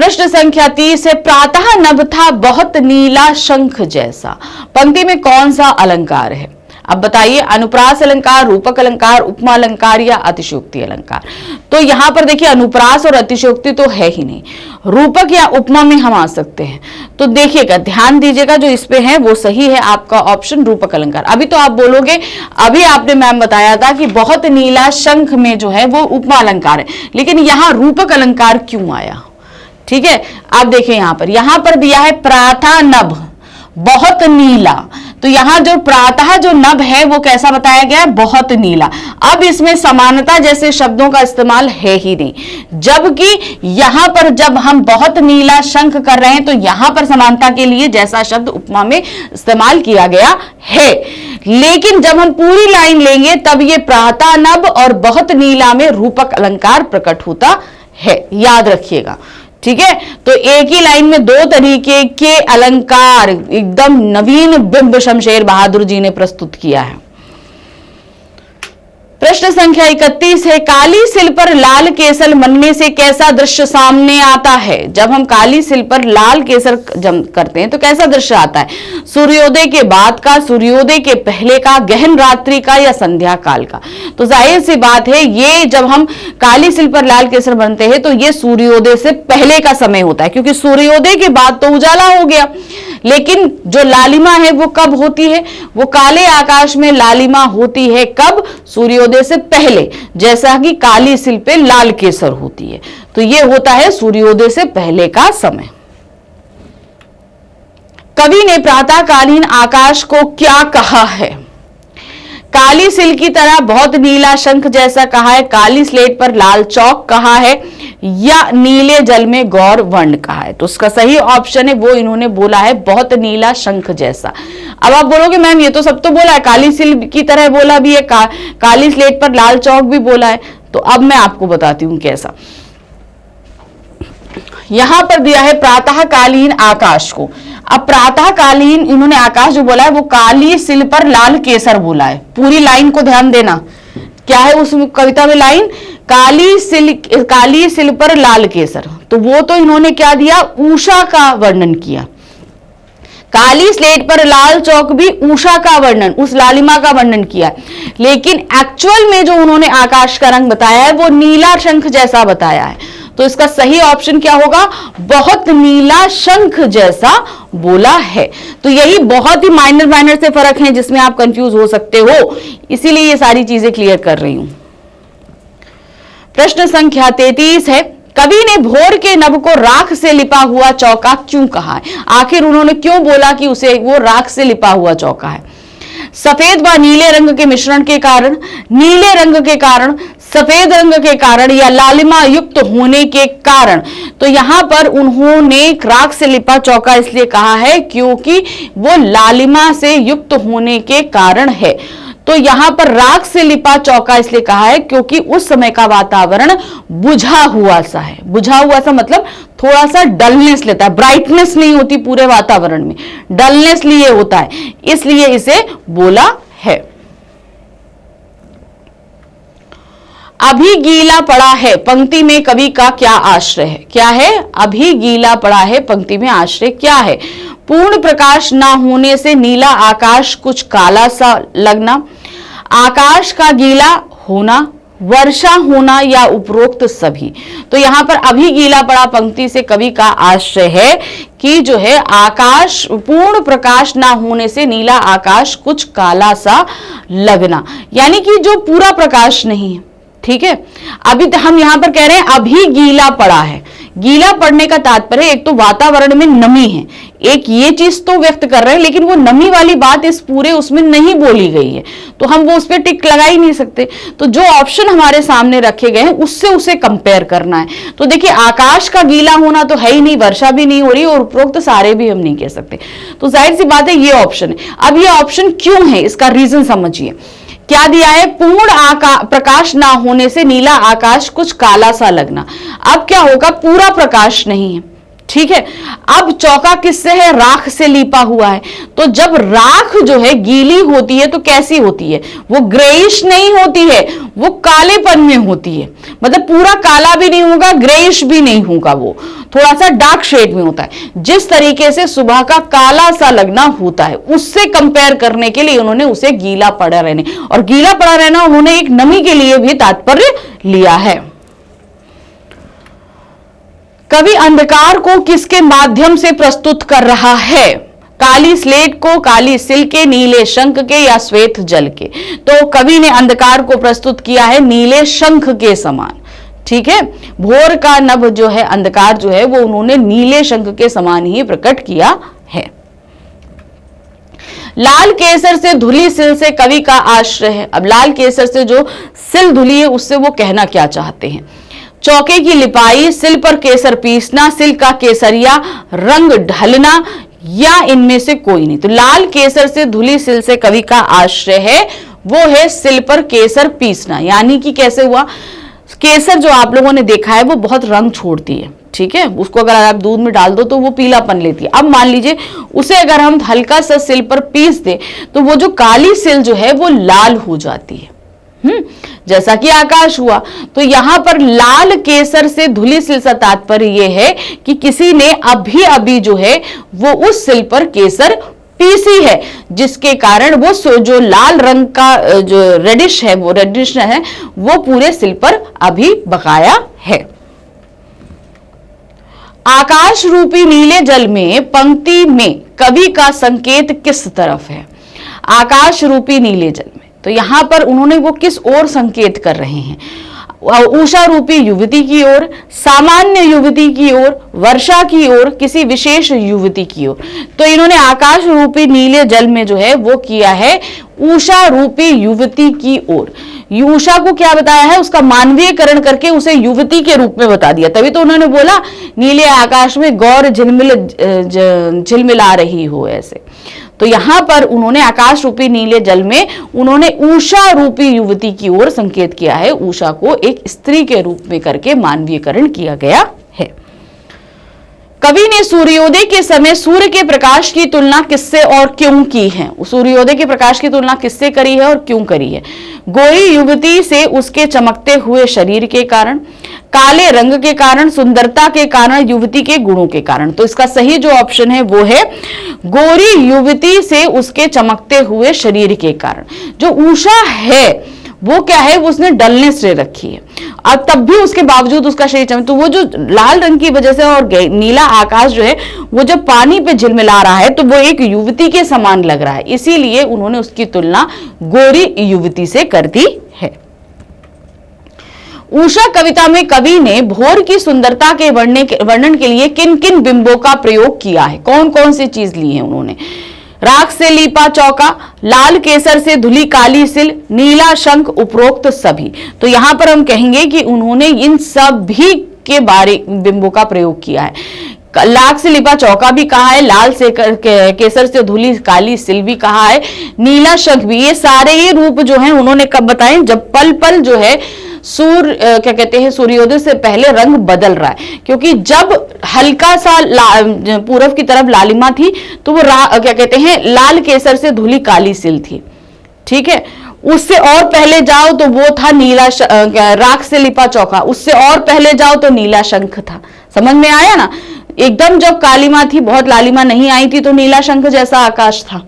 प्रश्न संख्या 30 है, प्रातः नभ था बहुत नीला शंख जैसा। पंक्ति में कौन सा अलंकार है? अब बताइए, अनुप्रास अलंकार, रूपक अलंकार, उपमा अलंकार या अतिशयोक्ति अलंकार। तो यहां पर देखिए अनुप्रास और अतिशयोक्ति तो है ही नहीं, रूपक या उपमा में हम आ सकते हैं। तो देखिएगा, ध्यान दीजिएगा, जो इस पे है वो सही है आपका ऑप्शन रूपक अलंकार। अभी तो आप बोलोगे, अभी आपने मैम बताया था कि बहुत नीला शंख में जो है वो उपमा अलंकार है, लेकिन यहां रूपक अलंकार क्यों आया? ठीक है, आप देखिए यहां पर दिया है प्रातः नभ बहुत नीला, तो यहां जो प्रातः जो नभ है वो कैसा बताया गया है? बहुत नीला। अब इसमें समानता जैसे शब्दों का इस्तेमाल है ही नहीं, जबकि यहां पर जब हम बहुत नीला शंख कर रहे हैं तो यहां पर समानता के लिए जैसा शब्द उपमा में इस्तेमाल किया गया है, लेकिन जब हम पूरी लाइन लेंगे तब ये प्रातः नभ और बहुत नीला में रूपक अलंकार प्रकट होता है, याद रखिएगा। ठीक है, तो एक ही लाइन में दो तरीके के अलंकार एकदम नवीन बिंब शमशेर बहादुर जी ने प्रस्तुत किया है। प्रश्न संख्या 31 है, काली सिल पर लाल केसर मनने से कैसा दृश्य सामने आता है? जब हम काली सिल पर लाल केसर करते हैं तो कैसा दृश्य आता है? सूर्योदय के बाद का, सूर्योदय के पहले का, गहन रात्रि का या संध्या काल का? तो जाहिर सी बात है, ये जब हम काली सिल पर लाल केसर बनते हैं तो ये सूर्योदय से पहले का समय होता है, क्योंकि सूर्योदय के बाद तो उजाला हो गया। लेकिन जो लालिमा है वो कब होती है? वो काले आकाश में लालिमा होती है कब? सूर्योदय से पहले, जैसा कि काली सिल पे लाल केसर होती है। तो ये होता है सूर्योदय से पहले का समय। कवि ने प्रातःकालीन आकाश को क्या कहा है? काली सिल की तरह बहुत नीला शंख जैसा कहा है, काली स्लेट पर लाल चौक कहा है, या नीले जल में गौर वर्ण कहा है? तो उसका सही ऑप्शन है वो इन्होंने बोला है बहुत नीला शंख जैसा। अब आप बोलोगे मैम ये तो सब तो बोला है, काली सिल की तरह बोला भी है, काली स्लेट पर लाल चौक भी बोला है। तो अब मैं आपको बताती हूं कैसा। यहां पर दिया है प्रातःकालीन आकाश को। अब प्रातःकालीन इन्होंने आकाश जो बोला है वो काली सिल पर लाल केसर बोला है। पूरी लाइन को ध्यान देना, क्या है उस कविता में लाइन? काली सिल पर लाल केसर। तो वो तो इन्होंने क्या दिया? उषा का वर्णन किया। काली स्लेट पर लाल चौक भी उषा का वर्णन, उस लालिमा का वर्णन किया, लेकिन एक्चुअल में जो उन्होंने आकाश का रंग बताया है वो नीला शंख जैसा बताया है। तो इसका सही ऑप्शन क्या होगा? बहुत नीला शंख जैसा बोला है। तो यही बहुत ही माइनर से फर्क है जिसमें आप कंफ्यूज हो सकते हो, इसीलिए ये सारी चीजें क्लियर कर रही हूं। प्रश्न संख्या 33 है, कवि ने भोर के नभ को राख से लिपा हुआ चौका क्यों कहा है? आखिर उन्होंने क्यों बोला कि उसे वो राख से लिपा हुआ चौका है? सफेद व नीले रंग के मिश्रण के कारण, नीले रंग के कारण, सफेद रंग के कारण या लालिमा युक्त होने के कारण? तो यहां पर उन्होंने राख से लिपा चौका इसलिए कहा है क्योंकि वो लालिमा से युक्त होने के कारण है। तो यहां पर राख से लिपा चौका इसलिए कहा है क्योंकि उस समय का वातावरण बुझा हुआ सा है। बुझा हुआ सा मतलब थोड़ा सा डलनेस लेता है, ब्राइटनेस नहीं होती पूरे वातावरण में, डलनेस लिए होता है, इसलिए इसे बोला है। अभी गीला पड़ा है पंक्ति में कवि का क्या आश्रय है? क्या है? अभी गीला पड़ा है पंक्ति में आश्रय क्या है? पूर्ण प्रकाश ना होने से नीला आकाश कुछ काला सा लगना, आकाश का गीला होना, वर्षा होना या उपरोक्त सभी? तो यहां पर अभी गीला पड़ा पंक्ति से कवि का आश्रय है कि जो है आकाश, पूर्ण प्रकाश ना होने से नीला आकाश कुछ काला सा लगना, यानी कि जो पूरा प्रकाश नहीं है। ठीक है, अभी हम यहां पर कह रहे हैं अभी गीला पड़ा है। गीला पड़ने का तात्पर्य एक तो वातावरण में नमी है, एक ये चीज तो व्यक्त कर रहे हैं, लेकिन वो नमी वाली बात इस पूरे उसमें नहीं बोली गई है, तो हम वो उस पर टिक लगा ही नहीं सकते। तो जो ऑप्शन हमारे सामने रखे गए हैं उससे उसे कंपेयर करना है। तो देखिए आकाश का गीला होना तो है ही नहीं, वर्षा भी नहीं हो रही और उपरोक्त सारे भी हम नहीं कह सकते, तो जाहिर सी बात है ये ऑप्शन है। अब ये ऑप्शन क्यों है इसका रीजन समझिए। क्या दिया है? पूर्ण प्रकाश ना होने से नीला आकाश कुछ काला सा लगना। अब क्या होगा? पूरा प्रकाश नहीं है, ठीक है। अब चौका किससे है? राख से लिपा हुआ है। तो जब राख जो है गीली होती है तो कैसी होती है? वो ग्रेइश नहीं होती है, वो कालेपन में होती है, मतलब पूरा काला भी नहीं होगा, ग्रेइश भी नहीं होगा वो। थोड़ा सा डार्क शेड में होता है। जिस तरीके से सुबह का काला सा लगना होता है उससे कंपेयर करने के लिए उन्होंने उसे गीला पड़ा रहने, और गीला पड़ा रहना उन्होंने एक नमी के लिए भी तात्पर्य लिया है। कवि अंधकार को किसके माध्यम से प्रस्तुत कर रहा है? काली स्लेट को, काली सिल के, नीले शंख के या श्वेत जल के? तो कवि ने अंधकार को प्रस्तुत किया है नीले शंख के समान। ठीक है, भोर का नभ जो है, अंधकार जो है, वो उन्होंने नीले शंख के समान ही प्रकट किया है। लाल केसर से धुली सिल से कवि का आश्रय है। अब लाल केसर से जो सिल धुली है उससे वो कहना क्या चाहते हैं? चौके की लिपाई, सिल पर केसर पीसना, सिल का केसरिया रंग ढलना, या इनमें से कोई नहीं। तो लाल केसर से धुली सिल से कवि का आश्रय है वो है सिल पर केसर पीसना। यानी कि कैसे हुआ? केसर जो आप लोगों ने देखा है वो बहुत रंग छोड़ती है, ठीक है, उसको अगर आप दूध में डाल दो तो वो पीलापन लेती है। अब मान लीजिए उसे अगर हम हल्का सा सिल पर पीस दे तो वो जो काली सिल जो है वो लाल हो जाती है, जैसा कि आकाश हुआ। तो यहां पर लाल केसर से धुली सिल से तात्पर्य यह है कि किसी ने अभी अभी जो है वो उस सिल पर केसर पीसी है, जिसके कारण वो जो लाल रंग का जो रेडिश है, वो रेडिश है वो पूरे सिल पर अभी बकाया है। आकाश रूपी नीले जल में पंक्ति में कवि का संकेत किस तरफ है? आकाश रूपी नीले जल में, तो यहां पर उन्होंने वो किस ओर संकेत कर रहे हैं? उषा रूपी युवती की ओर, सामान्य युवती की ओर, वर्षा की ओर, किसी विशेष युवती की ओर? तो इन्होंने आकाश रूपी नीले जल में जो है वो किया है उषा रूपी युवती की ओर। उषा को क्या बताया है? उसका मानवीयकरण करके उसे युवती के रूप में बता दिया। तभी तो उन्होंने बोला नीले आकाश में गौर झिलमिला रही हो, ऐसे। तो यहां पर उन्होंने आकाश रूपी नीले जल में उन्होंने उषा रूपी युवती की ओर संकेत किया है। उषा को एक स्त्री के रूप में करके मानवीयकरण किया गया है। कवि ने सूर्योदय के समय सूर्य के प्रकाश की तुलना किससे और क्यों की है? सूर्योदय के प्रकाश की तुलना किससे करी है और क्यों करी है? गोरी युवती से उसके चमकते हुए शरीर के कारण, काले रंग के कारण, सुंदरता के कारण, युवती के गुणों के कारण। तो इसका सही जो ऑप्शन है वो है गोरी युवती से उसके चमकते हुए शरीर के कारण। जो उषा है वो क्या है? वो उसने डलनेस ले रखी है, अब तब भी उसके बावजूद उसका शरीर चमक, तो वो जो लाल रंग की वजह से और नीला आकाश जो है वो जब पानी पे झिलमिला रहा है तो वो एक युवती के समान लग रहा है, इसीलिए उन्होंने उसकी तुलना गोरी युवती से कर दी है। उषा कविता में कवि ने भोर की सुंदरता के वर्णन के लिए किन किन बिंबों का प्रयोग किया है? कौन कौन सी चीज ली है उन्होंने? राख से लीपा चौका, लाल केसर से धुली काली सिल, नीला शंख, उपरोक्त सभी। तो यहां पर हम कहेंगे कि उन्होंने इन सभी के बारे बिंबों का प्रयोग किया है। लाख से लिपा चौका भी कहा है, लाल से केसर से धुली काली सिल भी कहा है, नीला शंख भी। ये सारे ही रूप जो हैं उन्होंने कब बताए? जब पल पल जो है सूर्य क्या कहते हैं सूर्योदय से पहले रंग बदल रहा है, क्योंकि जब हल्का सा पूरब की तरफ लालिमा थी तो वो क्या कहते हैं लाल केसर से धुली काली सिल थी, ठीक है। उससे और पहले जाओ तो वो था नीला राख से लिपा चौका, उससे और पहले जाओ तो नीला शंख था। समझ में आया ना? एकदम जब कालिमा थी, बहुत लालिमा नहीं आई थी, तो नीला शंख जैसा आकाश था।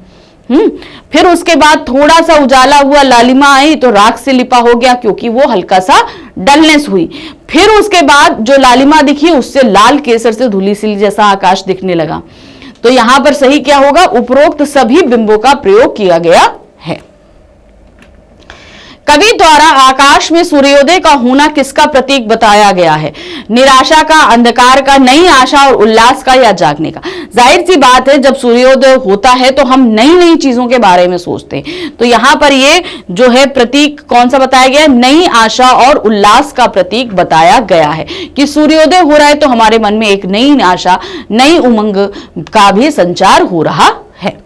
फिर उसके बाद थोड़ा सा उजाला हुआ, लालिमा आई तो राख से लिपा हो गया, क्योंकि वो हल्का सा डलनेस हुई। फिर उसके बाद जो लालिमा दिखी उससे लाल केसर से धुली सिल जैसा आकाश दिखने लगा। तो यहां पर सही क्या होगा? उपरोक्त सभी बिंबों का प्रयोग किया गया है। कवि द्वारा आकाश में सूर्योदय का होना किसका प्रतीक बताया गया है? निराशा का, अंधकार का, नई आशा और उल्लास का, या जागने का? जाहिर सी बात है, जब सूर्योदय होता है तो हम नई नई चीजों के बारे में सोचते हैं। तो यहां पर ये जो है प्रतीक कौन सा बताया गया? नई आशा और उल्लास का प्रतीक बताया गया है कि सूर्योदय हो रहा है तो हमारे मन में एक नई आशा, नई उमंग का भी संचार हो रहा है।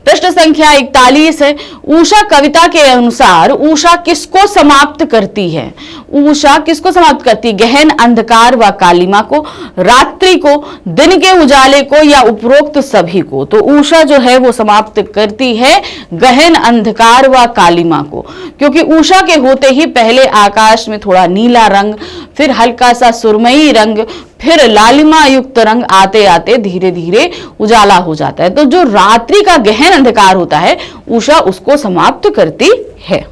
प्रश्न संख्या 41 है, उषा कविता के अनुसार उषा किसको समाप्त करती है? उषा किसको समाप्त करती है? गहन अंधकार व कालिमा को, रात्रि को, दिन के उजाले को, या उपरोक्त सभी को? तो उषा जो है वो समाप्त करती है गहन अंधकार व कालिमा को, क्योंकि उषा के होते ही पहले आकाश में थोड़ा नीला रंग, फिर हल्का सा सुरमई रंग, फिर लालिमा युक्त रंग आते आते धीरे धीरे उजाला हो जाता है। तो जो रात्रि का गहन अंधकार होता है उषा उसको समाप्त करती है।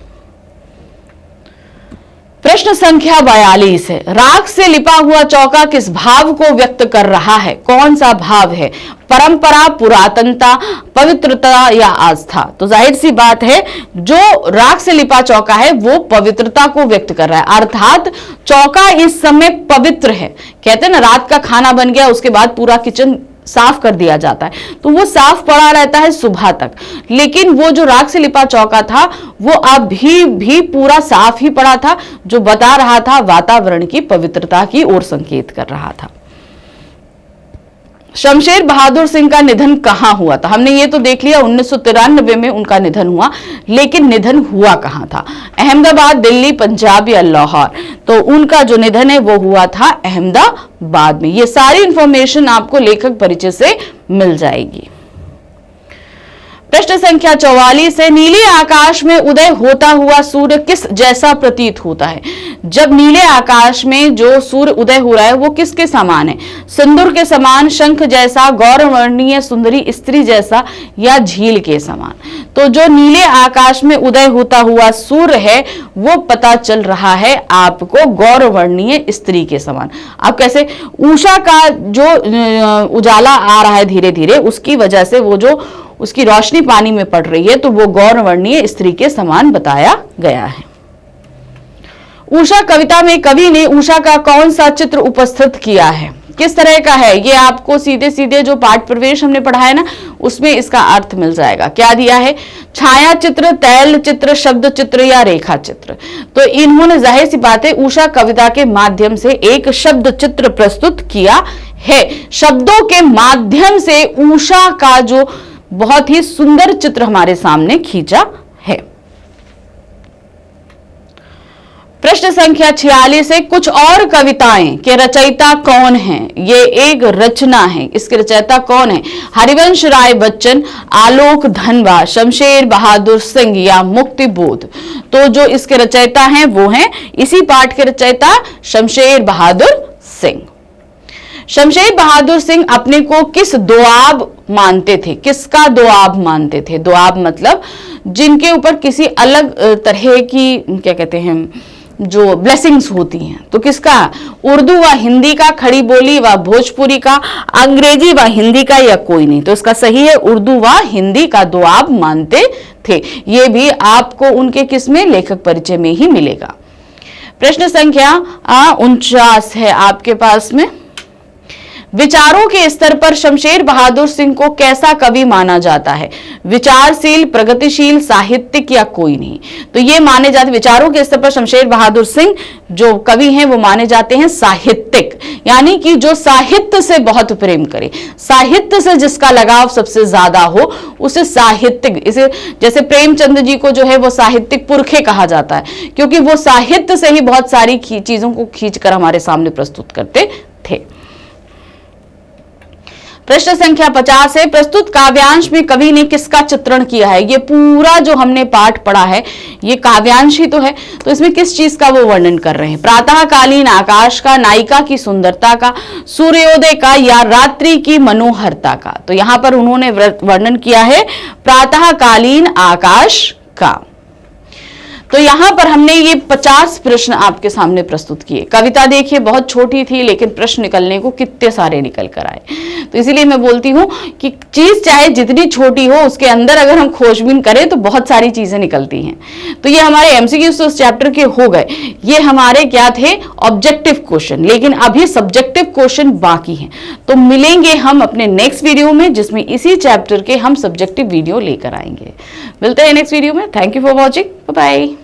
प्रश्न संख्या 42 है, राख से लिपा हुआ चौका किस भाव को व्यक्त कर रहा है? कौन सा भाव है? परंपरा, पुरातनता, पवित्रता या आस्था? तो जाहिर सी बात है जो राख से लिपा चौका है वो पवित्रता को व्यक्त कर रहा है, अर्थात चौका इस समय पवित्र है। कहते हैं ना रात का खाना बन गया उसके बाद पूरा किचन साफ कर दिया जाता है, तो वो साफ पड़ा रहता है सुबह तक, लेकिन वो जो राख से लिपा चौका था वो अभी भी पूरा साफ ही पड़ा था, जो बता रहा था वातावरण की पवित्रता की ओर संकेत कर रहा था। शमशेर बहादुर सिंह का निधन कहां हुआ था? हमने ये तो देख लिया 1993 में उनका निधन हुआ, लेकिन निधन हुआ कहां था? अहमदाबाद, दिल्ली, पंजाब या लाहौर? तो उनका जो निधन है वो हुआ था अहमदाबाद में। ये सारी इंफॉर्मेशन आपको लेखक परिचय से मिल जाएगी। प्रश्न संख्या 44 है, नीले आकाश में उदय होता हुआ सूर्य किस जैसा प्रतीत होता है? जब नीले आकाश में जो सूर्य उदय हो रहा है वो किसके समान है? सिंदूर के समान, शंख जैसा, गौरवर्णीय सुंदरी स्त्री जैसा, या झील के समान? तो जो नीले आकाश में उदय होता हुआ सूर्य है वो पता चल रहा है आपको गौरवर्णीय स्त्री के समान। अब कैसे? उषा का जो उजाला आ रहा है धीरे धीरे उसकी वजह से वो जो उसकी रोशनी पानी में पड़ रही है तो वो गौरवर्णीय स्त्री के समान बताया गया है। उषा कविता में कवि ने उषा का कौन सा चित्र उपस्थित किया है? किस तरह का है? ये आपको सीधे सीधे जो पाठ प्रवेश हमने पढ़ा है ना उसमें इसका अर्थ मिल जाएगा। क्या दिया है? छाया चित्र, तैल चित्र, शब्द चित्र या रेखा चित्र? तो इन्होंने जाहिर सी बात है उषा कविता के माध्यम से एक शब्द चित्र प्रस्तुत किया है। शब्दों के माध्यम से उषा का जो बहुत ही सुंदर चित्र हमारे सामने खींचा है। प्रश्न संख्या 46 है, कुछ और कविताएं के रचयिता कौन हैं? ये एक रचना है, इसके रचयिता कौन है? हरिवंश राय बच्चन, आलोक धनवा, शमशेर बहादुर सिंह या मुक्ति बोध? तो जो इसके रचयिता हैं वो हैं इसी पाठ के रचयिता शमशेर बहादुर सिंह। शमशेर बहादुर सिंह अपने को किस दोआब मानते थे? किसका दोआब मानते थे? दोआब मतलब जिनके ऊपर किसी अलग तरह की क्या कहते हैं जो ब्लेसिंग्स होती हैं। तो किसका? उर्दू व हिंदी का, खड़ी बोली व भोजपुरी का, अंग्रेजी व हिंदी का, या कोई नहीं? तो इसका सही है उर्दू व हिंदी का दोआब मानते थे। ये भी आपको उनके किसमें लेखक परिचय में ही मिलेगा। प्रश्न संख्या 49 है आपके पास में, विचारों के स्तर पर शमशेर बहादुर सिंह को कैसा कवि माना जाता है? विचारशील, प्रगतिशील, साहित्यिक या कोई नहीं? तो ये माने जाते विचारों के स्तर पर शमशेर बहादुर सिंह जो कवि हैं वो माने जाते हैं साहित्यिक, यानी कि जो साहित्य से बहुत प्रेम करे, साहित्य से जिसका लगाव सबसे ज्यादा हो उसे साहित्यिक। इसे जैसे प्रेमचंद जी को जो है वो साहित्यिक पुरखे कहा जाता है, क्योंकि वो साहित्य से ही बहुत सारी चीजों को खींचकर हमारे सामने प्रस्तुत करते थे। प्रश्न संख्या 50 है, प्रस्तुत काव्यांश में कवि ने किसका चित्रण किया है? ये पूरा जो हमने पाठ पढ़ा है ये काव्यांश ही तो है, तो इसमें किस चीज का वो वर्णन कर रहे हैं? प्रातःकालीन आकाश का, नायिका की सुंदरता का, सूर्योदय का, या रात्रि की मनोहरता का? तो यहां पर उन्होंने वर्णन किया है प्रातःकालीन आकाश का। तो यहां पर हमने ये 50 प्रश्न आपके सामने प्रस्तुत किए। कविता देखिए बहुत छोटी थी लेकिन प्रश्न निकलने को कितने सारे निकल कर आए। तो इसीलिए मैं बोलती हूं कि चीज चाहे जितनी छोटी हो उसके अंदर अगर हम खोजबीन करें तो बहुत सारी चीजें निकलती हैं। तो ये हमारे एमसीक्यूज उस चैप्टर के हो गए। ये हमारे क्या थे? ऑब्जेक्टिव क्वेश्चन, लेकिन अभी सब्जेक्टिव क्वेश्चन बाकी हैं। तो मिलेंगे हम अपने नेक्स्ट वीडियो में जिसमें इसी चैप्टर के हम सब्जेक्टिव वीडियो लेकर आएंगे। मिलते हैं नेक्स्ट वीडियो में। Thank you for watching. Bye bye.